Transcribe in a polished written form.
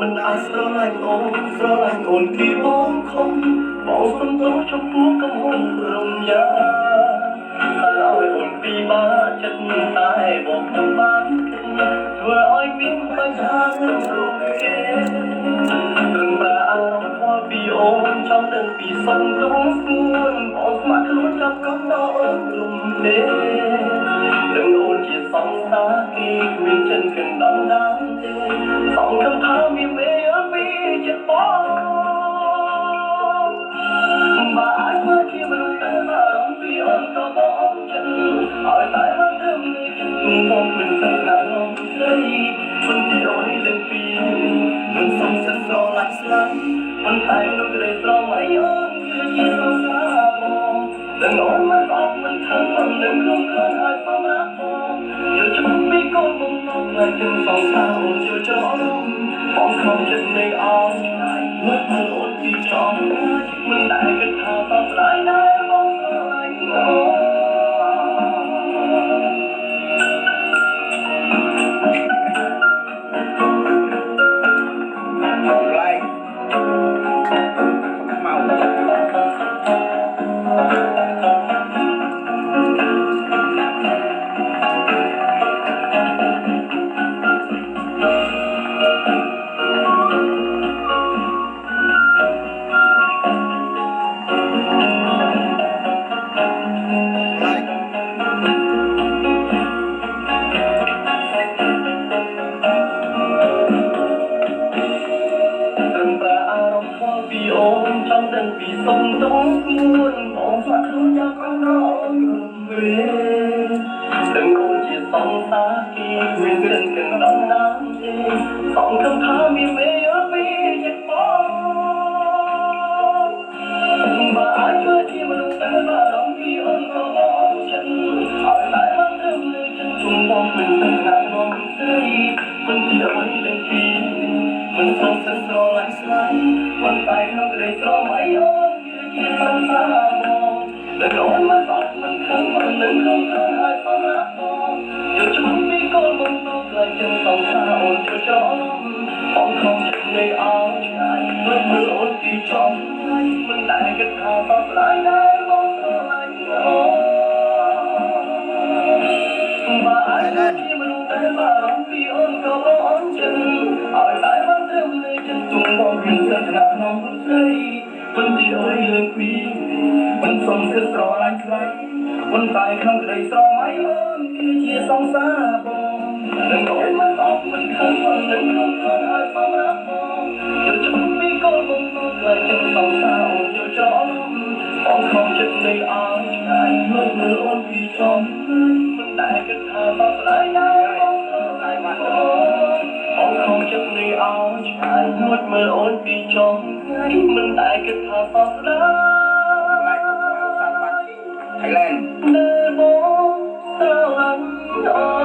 មិនអាចស្រឡាញ់អូនពីបងខំបងសុំទោសចំពោះកំហុសរំយ៉ាហើយអូនពីបាចិត្តតែបងមិនបានធ្វើឲ្យមានបញ្ហាក្នុងរូបគេត្រឹមតែអារម្មណ៍ខ្វល់ពីអូនចង់ដឹងពីសុំទោសខ្លួនបងស្ម័គ្រខ្លួនចាប់កង់ដល់អូនក្រុមទេដឹងអូនជាសង្សារគេគ្មានចិនកណ្ដំដានទេសងគំថាមានមេអត់ពីចិត្តបងបើអាចមើលជាមនុស្សតែអារម្មណ៍ពីអូនក៏បងចិត្តឲ្យតែមកធ្វើនេះជុំបងមិនស្គាល់ងស្រីមិនទីអូនលើពីមិនសំសិនស្រឡាញ់ស្លាញ់មិនតែនោះក្តីស្រមៃអូនគឺជាសង្សារបងដឹងអូនមិនអត់មិនធ្វើមិននឹងក្នុងខ្លួនឲ្យបំរាស់បងយកជំពីកូនបំណងឲ្យចឹងសង្សារអូនចូលចូលបងខំចិត្តនៃអងឆ្ងាយមើលអូនពីចំមិនដែលគិតថាតបស្ដាយដែរបងស្រឡាញ់អូពីអូនចង់ដឹងពីសុំទោសខ្លួនបងស្លាប់ខ្លួនយ៉ាងកណ្ដោអូនក្រុមវាដឹងអូនជាសង្សារគេមានចិនកណ្ដំដានទេសងគំថាមានមេអត់ពីចិត្តបងបើអាចធ្វើជាមនុស្សតែបារម្ភពីអូនក៏បងចិត្តឲ្យតែមកធ្វើលើចិត្តជុំបងមិនស្ងាត់បងស្រីមិនទីអ្វីលើពីមិនសងសិនស្រឡាញ់ស្លាញ់មិនតែក្នុងក្តីស្រមៃអូនគឺជាសង្សារបងដឹងអូនមិនអត់មិនខឹងមិននឹងក្នុងខ្លួនឲ្យបំរាស់បងយកជំពីកូនបំណងឲ្យចឹងសង្សារអូនចូលចូលបងខំចិត្តនៃអងឆ្ងាយមើលអូនពីចំមិនដែលគិតថាបបស្ដាយដែរបងស្រឡាញ់អូនបើអាចជាមនុស្សតែបារម្ភពីអូនក៏បងចឹងឲ្យតែមកធ្វើនៅចិត្តទុំបងមានសក្តានុពលស្រីមិនទីអើយលើពីមិនសំគិតស្រឡាញ់ស្រីមិនតែក្នុងក្តីស្រមៃអូនគឺជាសង្សារបងនឹងអូនមិនអត់មិនខំមិននឹងក្នុងខ្លួនឲ្យបំរាស់បងយកជំពីកូនបំណងឲ្យចឹងសង្សារអូនចូលចូលបងខំចិត្តនៃអងឆ្ងាយមើលអូនពីចំមិនដែលគិតថាបបស្ដាយដែរបងស្រឡាញ់អូនខំចិត្តនៃអងឆ្ងាយមើលអូនពីចំមិនដែលគិតថាបបស្ដាយThailand ដែលបងស្រឡាញ់អូ